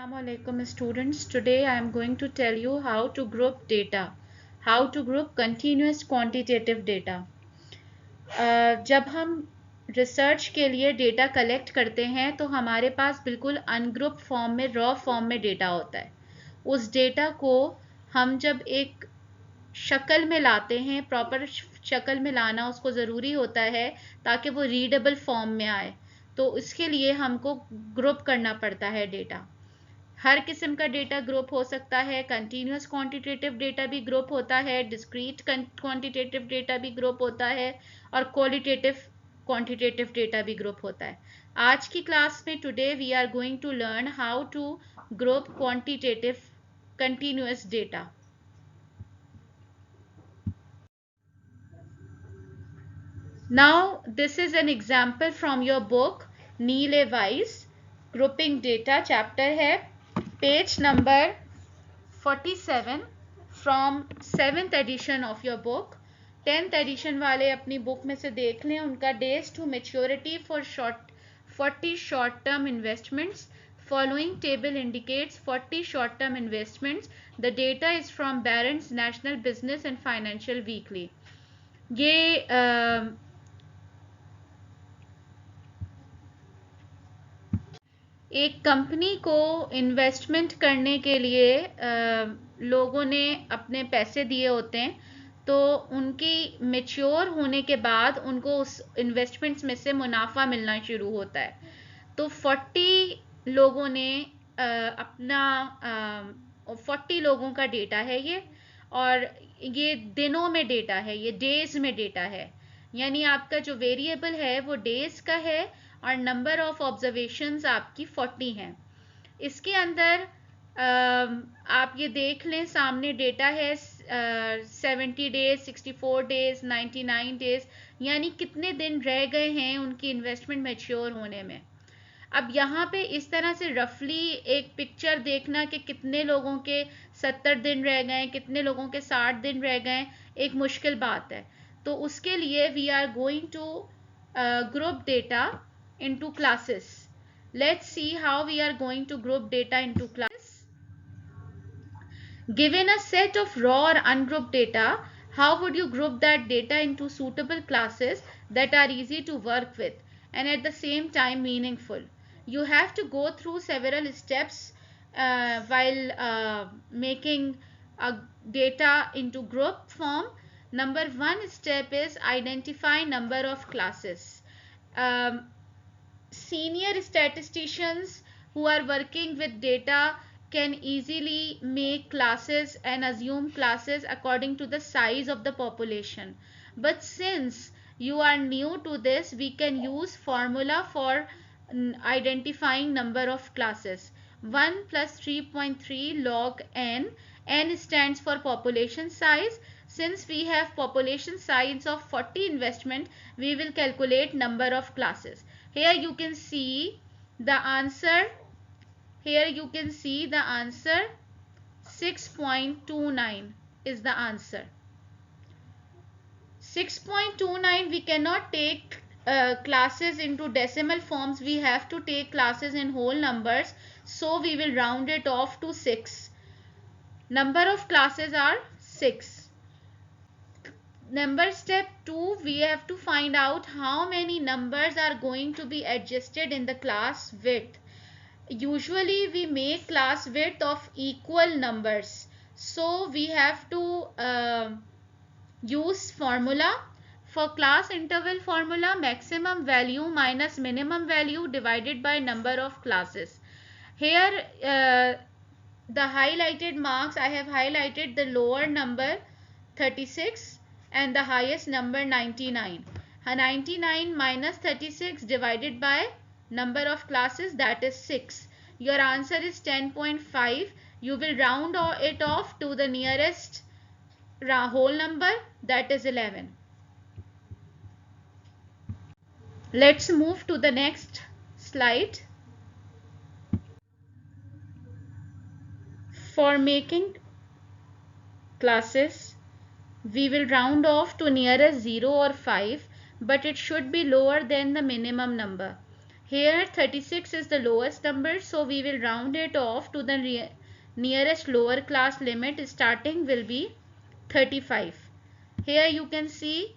Assalamu alaikum students. Today I am going to tell you how to group data, how to group continuous quantitative data. जब हम research के लिए data collect करते हैं तो हमारे पास बिल्कुल अनग्रुप फॉर्म में, रॉ फॉर्म में डेटा होता है. उस डेटा को हम जब एक शक्ल में लाते हैं, प्रॉपर शक्ल में लाना उसको ज़रूरी होता है ताकि वो रीडेबल फॉर्म में आए. तो इसके लिए हमको ग्रुप करना पड़ता है डेटा. हर किस्म का डेटा ग्रुप हो सकता है. कंटिन्यूस क्वांटिटेटिव डेटा भी ग्रुप होता है, डिस्क्रीट क्वांटिटेटिव डेटा भी ग्रुप होता है और क्वालिटेटिव क्वांटिटेटिव डेटा भी ग्रुप होता है. आज की क्लास में today we are going to learn how to group quantitative continuous data. Now this is an example from your book Neil A. Weiss, grouping data. Chapter है page number 47 from 7th edition of your book. 10th edition वाले अपनी book में से देख लें. उनका days to maturity for 40 short term investments. Following table indicates 40 short term investments. The data is from Barron's National Business and Financial Weekly. ये एक company को इन्वेस्टमेंट करने के लिए लोगों ने अपने पैसे दिए होते हैं, तो उनकी मैच्योर होने के बाद उनको उस इन्वेस्टमेंट्स में से मुनाफा मिलना शुरू होता है. तो 40 लोगों ने अपना 40 लोगों का डेटा है ये, और ये दिनों में डेटा है, ये डेज में डेटा है. यानी आपका जो वेरिएबल है वो डेज का है और नंबर ऑफ ऑब्जर्वेशंस आपकी 40 हैं. इसके अंदर आप ये देख लें, सामने डेटा है 70 डेज, 64 डेज, 99 डेज, यानी कितने दिन रह गए हैं उनकी इन्वेस्टमेंट मैच्योर होने में. अब यहाँ पे इस तरह से रफली एक पिक्चर देखना कि कितने लोगों के 70 दिन रह गए, कितने लोगों के 60 दिन रह गए, एक मुश्किल बात है. तो उसके लिए we are going to group data into classes. Let's see how we are going to group data into classes. Given a set of raw or ungrouped data, how would you group that data into suitable classes that are easy to work with and at the same time meaningful? You have to go through several steps while making a data into group form. Number one step is identify number of classes. Senior statisticians who are working with data can easily make classes and assume classes according to the size of the population. But since you are new to this, we can use formula for identifying number of classes. 1 plus 3.3 log n. N stands for population size. Since we have population size of 40 investment, we will calculate number of classes. Here you can see the answer. Here you can see the answer 6.29 is the answer. 6.29 we cannot take classes into decimal forms. We have to take classes in whole numbers. So we will round it off to 6. Number of classes are 6. Number step 2, we have to find out how many numbers are going to be adjusted in the class width. Usually we make class width of equal numbers, so we have to use formula for class interval formula. Maximum value minus minimum value divided by number of classes. Here the highlighted marks, I have highlighted the lower number 36 and the highest number 99. 99 minus 36 divided by number of classes, that is 6. Your answer is 10.5. You will round it off to the nearest whole number, that is 11. Let's move to the next slide. For making classes, we will round off to nearest 0 or 5, but it should be lower than the minimum number. Here 36 is the lowest number, so we will round it off to the nearest lower class limit. Starting will be 35. Here you can see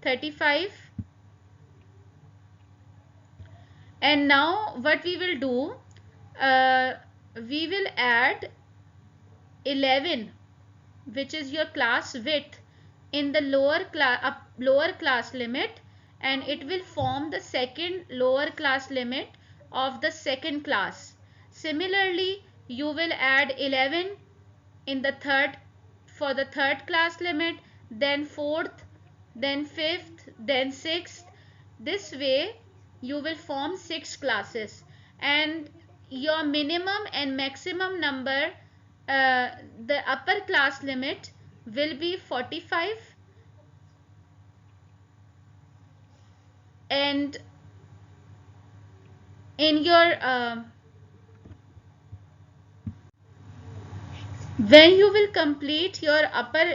35. And now what we will do, we will add 11, which is your class width, in the lower class limit, and it will form the second lower class limit of the second class. Similarly, you will add 11 in the third, for the third class limit, then fourth, then fifth, then sixth. This way you will form 6 classes, and your minimum and maximum number, the upper class limit will be 45, and in your when you will complete your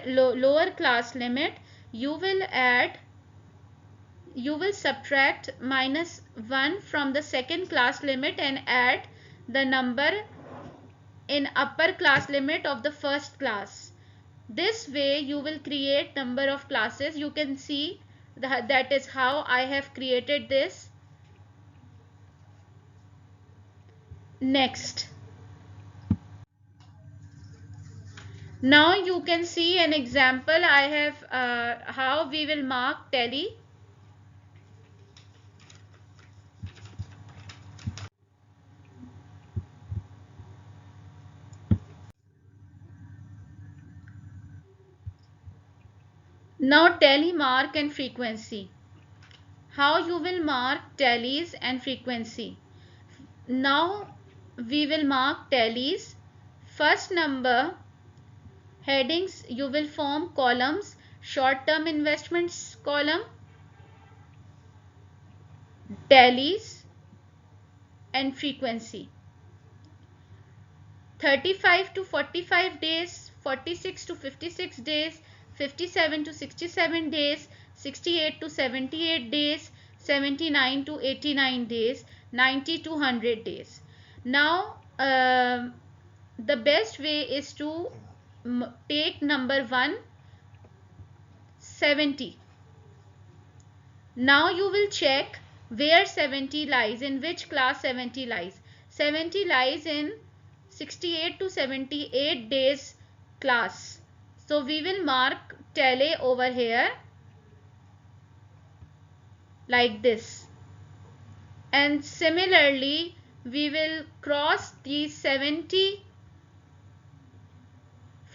lower class limit, you will subtract -1 from the second class limit and add the number in upper class limit of the first class. This way you will create number of classes. You can see that is how I have created this. Next, now you can see an example I have, how we will mark tally. Now tally, mark and frequency. How you will mark tallies and frequency? Now we will mark tallies. First number, headings, you will form columns. Short term investments column, tallies and frequency. 35 to 45 days, 46 to 56 days, 57 to 67 days, 68 to 78 days, 79 to 89 days, 90 to 100 days. Now the best way is to take number 1, 70. Now you will check where 70 lies, in which class 70 lies. 70 lies in 68 to 78 days class. So we will mark tally over here like this, and similarly we will cross these 70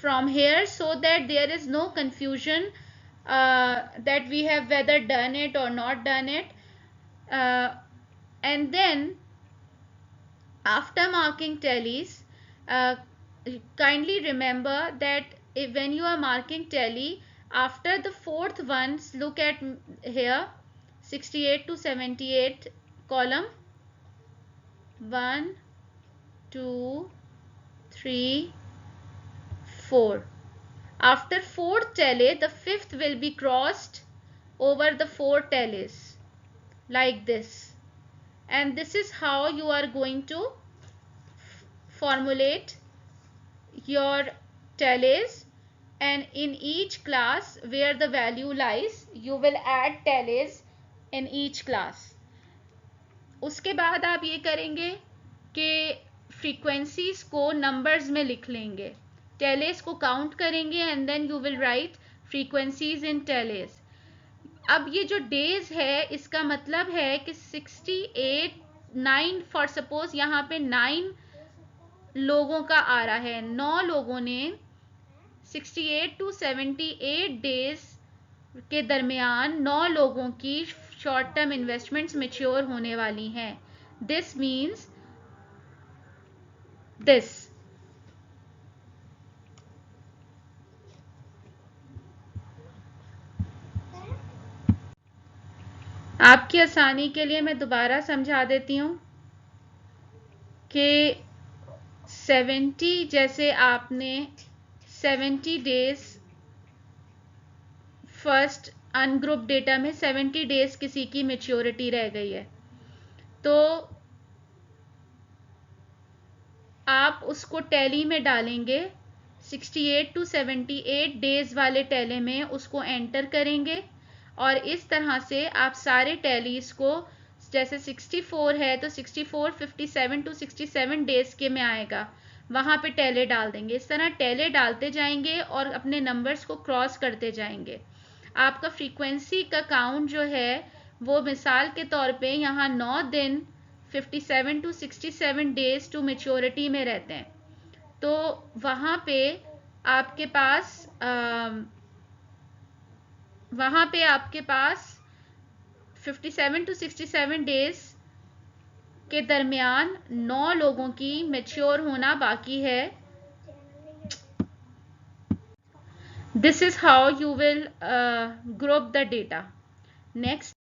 from here, so that there is no confusion that we have whether done it or not done it. And then after marking tallies, kindly remember that when you are marking tally, after the fourth ones, look at here, 68 to 78 column, 1 2 3 4. After fourth tally, the fifth will be crossed over the 4 tallies like this, and this is how you are going to formulate your tallies. And in each class where the value lies, you will add tallies in each class. उसके बाद आप ये करेंगे कि frequencies को numbers में लिख लेंगे, tallies को काउंट करेंगे, and then you will write frequencies in tallies. अब ये जो डेज है, इसका मतलब है कि 68 9 फॉर सपोज यहाँ पे 9 लोगों का आ रहा है, 9 लोगों ने 68 टू 78 डेज के दरमियान 9 लोगों की शॉर्ट टर्म इन्वेस्टमेंट्स मैच्योर होने वाली हैं. This means this. आपकी आसानी के लिए मैं दोबारा समझा देती हूँ कि 70, जैसे आपने 70 डेज फर्स्ट अनग्रुप डेटा में 70 डेज किसी की मैच्योरिटी रह गई है, तो आप उसको टैली में डालेंगे, 68 टू 78 डेज वाले टैली में उसको एंटर करेंगे, और इस तरह से आप सारे टैलीज को, जैसे 64 है तो 64 57 टू 67 डेज के में आएगा, वहां पे टैले डाल देंगे। इस तरह टैले डालते जाएंगे और अपने नंबर्स को क्रॉस करते जाएंगे। आपका फ्रीक्वेंसी का काउंट जो है वो मिसाल के तौर पे यहाँ 9 दिन 57 टू 67 डेज टू मेच्योरिटी में रहते हैं, तो वहां पे आपके पास वहां पे आपके पास 57 टू 67 डेज के दरमियान 9 लोगों की मेच्योर होना बाकी है। This is how you will group the data. Next